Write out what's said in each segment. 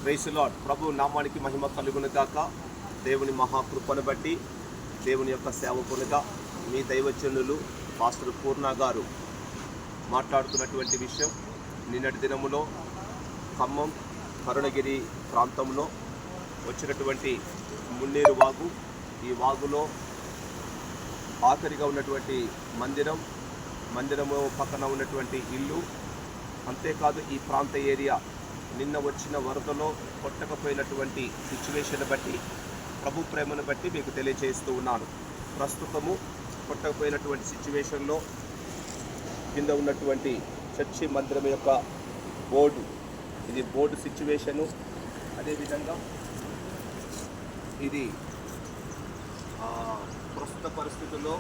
Praise lord. ప్రభు నామానికి మహిమ కలుగును గాక. దేవుని మహాకృపను బట్టి దేవుని యొక్క సేవకునిగా మీ దైవజనులు పాస్టర్ పూర్ణ గారు మాట్లాడుతున్నటువంటి విషయం, నిన్నటి దినములో ఖమ్మం కరుణగిరి ప్రాంతంలో వచ్చినటువంటి మున్నేరు వాగు, ఈ వాగులో ఆఖరిగా ఉన్నటువంటి మందిరము పక్కన ఉన్నటువంటి ఇల్లు, అంతేకాదు ఈ ప్రాంత ఏరియా నిన్న వచ్చిన వరదలో కొట్టకపోయినటువంటి సిచ్యువేషన్ బట్టి ప్రభు ప్రేమను బట్టి మీకు తెలియజేస్తూ ఉన్నాను. ప్రస్తుతము కొట్టకపోయినటువంటి సిచ్యువేషన్లో కింద ఉన్నటువంటి చర్చి మందిరం యొక్క బోర్డు, ఇది బోర్డు సిచ్యువేషను. అదేవిధంగా ఇది ప్రస్తుత పరిస్థితుల్లో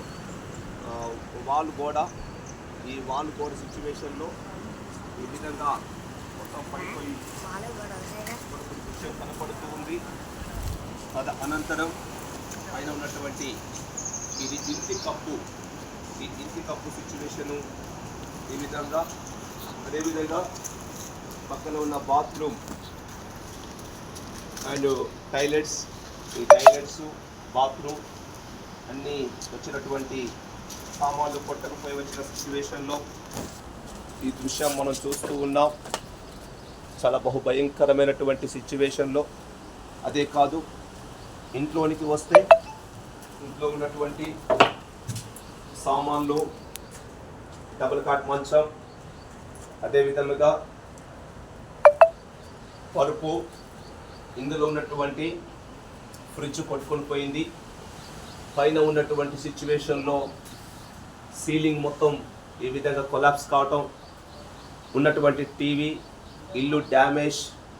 వాల్ గోడ సిచ్యువేషన్లో ఈ విధంగా మొత్తం పడిపోయి దృశ్యం కనపడుతూ ఉంది. అనంతరం పైన ఉన్నటువంటి ఇది ఇంటి కప్పు సిచ్యువేషను ఈ విధంగా. అదేవిధంగా పక్కన ఉన్న బాత్రూమ్ అండ్ టాయిలెట్స్, ఈ టాయిలెట్స్ బాత్రూమ్ అన్నీ వచ్చినటువంటి సామాన్లు కొట్టకపోయి వచ్చిన సిచ్యువేషన్లో ఈ దృశ్యం మనం చూస్తూ ఉన్నాం. చాలా బహుభయంకరమైనటువంటి సిచ్యువేషన్లో. అదే కాదు, ఇంట్లోనికి వస్తే ఇంట్లో ఉన్నటువంటి సామాన్లు, డబుల్ కాట్ మంచం, అదేవిధంగా పరుపు, ఇందులో ఉన్నటువంటి ఫ్రిడ్జ్ కొట్టుకొని పోయింది. పైన ఉన్నటువంటి సిచ్యువేషన్లో సీలింగ్ మొత్తం ఈ విధంగా కొలాప్స్ కావటం, ఉన్నటువంటి టీవీ, ఇల్లు డ్యామేజ్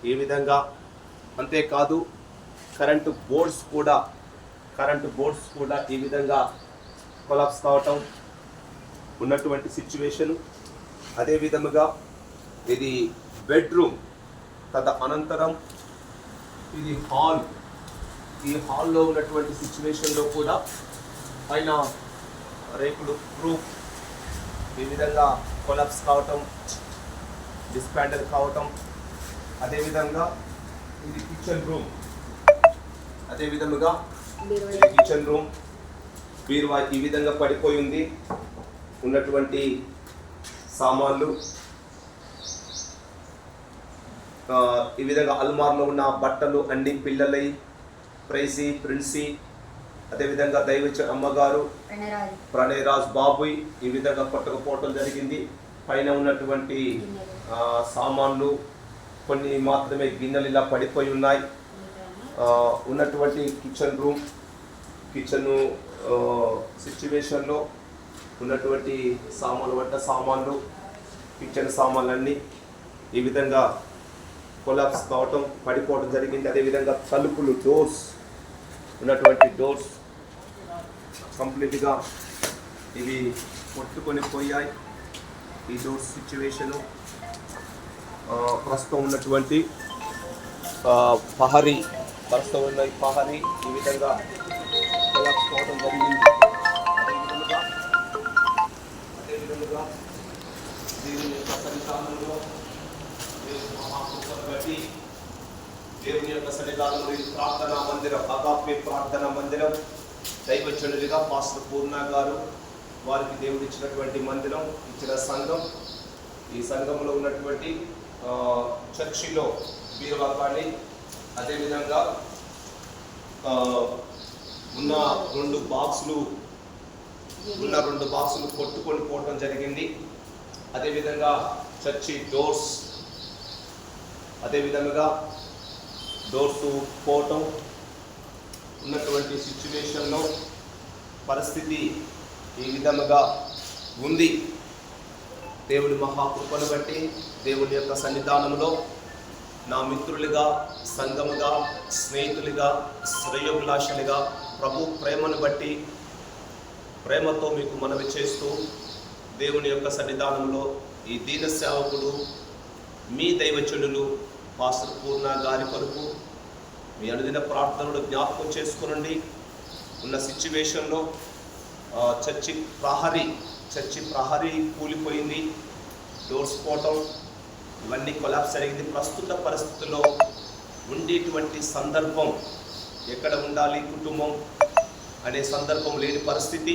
ఈ విధంగా. అంతేకాదు కరెంటు బోర్డ్స్ కూడా ఈ విధంగా కొలాప్స్ కావటం ఉన్నటువంటి సిచ్యువేషను. అదేవిధముగా ఇది బెడ్రూమ్, అనంతరం ఇది హాల్. ఈ హాల్లో ఉన్నటువంటి సిచ్యువేషన్లో కూడా పైన రేకులు ప్రూఫ్ ఈ విధంగా కొలాప్స్ కావటం, డిస్పాండర్ కావటం. అదేవిధంగా ఇది కిచెన్ రూమ్, బీరువా ఈ విధంగా పడిపోయి ఉంది. ఉన్నటువంటి సామాన్లు ఈ విధంగా అల్మార్లో ఉన్న బట్టలు అన్ని పిల్లలై, ప్రిన్సీ, అదేవిధంగా దైవచ అమ్మగారు ప్రణయరాజ్ బాబుయ్ ఈ విధంగా కొట్టకపోవటం జరిగింది. పైన ఉన్నటువంటి సామాన్లు కొన్ని మాత్రమే గిన్నెలు ఇలా పడిపోయి ఉన్నాయి. ఉన్నటువంటి కిచెన్ సిచ్యువేషన్లో ఉన్నటువంటి వంట సామాన్లు, కిచెన్ సామాన్లన్నీ ఈ విధంగా కొలాప్స్ కావటం, పడిపోవడం జరిగింది. అదేవిధంగా తలుపులు, డోర్స్ కంప్లీట్గా ఇవి కొట్టుకొని పోయాయి. ఈ డోర్స్ సిచ్యువేషను ప్రస్తుతం ఉన్నటువంటి పహరీ ఈ విధంగా కొలాప్స్ కావడం జరిగింది. అదేవిధంగా దేవుని యొక్క సన్నిధానంలో దేవుని యొక్క సన్నిధానంలో ఈ ప్రార్థనా మందిరం, అగాపే ప్రార్థనా మందిరం, దైవజనులుగా పాస్టర్ పూర్ణ గారు వారికి దేవుడు ఇచ్చినటువంటి మందిరం, ఇచ్చిన సంఘం. ఈ సంఘంలో ఉన్నటువంటి చర్చిలో బీరువా కానీ, అదేవిధంగా ఉన్న రెండు బాక్సులు కొట్టుకొని పోవటం జరిగింది. అదేవిధంగా చర్చి డోర్స్ పోవటం ఉన్నటువంటి సిచ్యువేషన్లో పరిస్థితి ఈ విధముగా ఉంది. దేవుని మహాకృపను బట్టి దేవుని యొక్క సన్నిధానంలో నా మిత్రులుగా, సంఘముగా, స్నేహితులుగా, శ్రేయోభిలాషులుగా ప్రభు ప్రేమను బట్టి ప్రేమతో మీకు మనవి చేస్తూ దేవుని యొక్క సన్నిధానంలో ఈ దీన సేవకుడు మీ దైవజనులు పాస్టర్ పూర్ణ గారి కొరకు మీ అనుదిన ప్రార్థనలు జ్ఞాపకం చేసుకునండి. ఉన్న సిచ్యువేషన్లో చర్చి ప్రహరీ కూలిపోయింది, డోర్స్ పోవటం, ఇవన్నీ కొలాప్స్ జరిగింది. ప్రస్తుత పరిస్థితుల్లో ఉండేటువంటి సందర్భం, ఎక్కడ ఉండాలి కుటుంబం అనే సందర్భం లేని పరిస్థితి.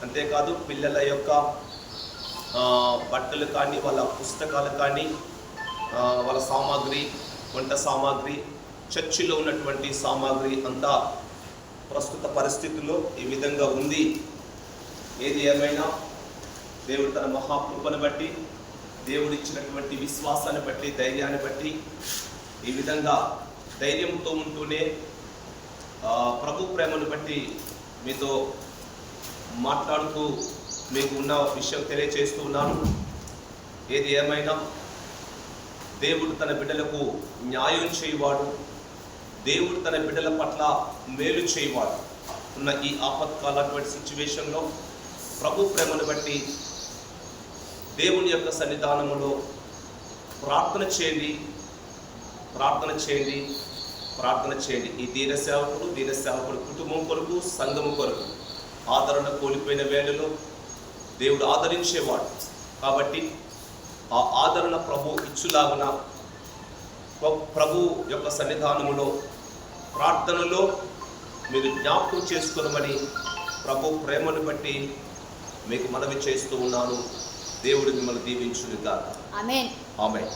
అంతేకాదు పిల్లల యొక్క బట్టలు కానీ, వాళ్ళ పుస్తకాలు కానీ, వాళ్ళ సామాగ్రి, వంట సామాగ్రి, చర్చిలో ఉన్నటువంటి సామాగ్రి అంతా ప్రస్తుత పరిస్థితుల్లో ఈ విధంగా ఉంది. ఏది ఏమైనా దేవుడు తన మహాకృపను బట్టి, దేవుడు ఇచ్చినటువంటి విశ్వాసాన్ని బట్టి, ధైర్యాన్ని బట్టి ఈ విధంగా ధైర్యంతో ఉంటూనే ప్రభు ప్రేమను బట్టి మీతో మాట్లాడుతూ మీకు ఉన్న విషయం తెలియచేస్తూ ఉన్నాను. ఏది ఏమైనా దేవుడు తన బిడ్డలకు న్యాయం చేయవాడు, దేవుడు తన బిడ్డల పట్ల మేలు చేయవాడు. ఉన్న ఈ ఆపత్కాలటువంటి సిచ్యువేషన్లో ప్రభు ప్రేమను బట్టి దేవుని యొక్క సన్నిధానములో ప్రార్థన చేయండి. ఈ దీన సేవకుడు కుటుంబం కొరకు, సంఘము కొరకు ఆదరణ కోల్పోయిన వేళలో దేవుడు ఆదరించేవాడు. కాబట్టి ఆ ఆదరణ ప్రభు ఇచ్చులాగున ప్రభు యొక్క సన్నిధానములో ప్రార్థనలో మీరు జ్ఞాపకం చేసుకోమని ప్రభు ప్రేమను బట్టి మీకు మనవి చేస్తూ ఉన్నాను. దేవుడు మిమ్మల్ని దీవించునుగాక. ఆమేన్. ఆమేన్.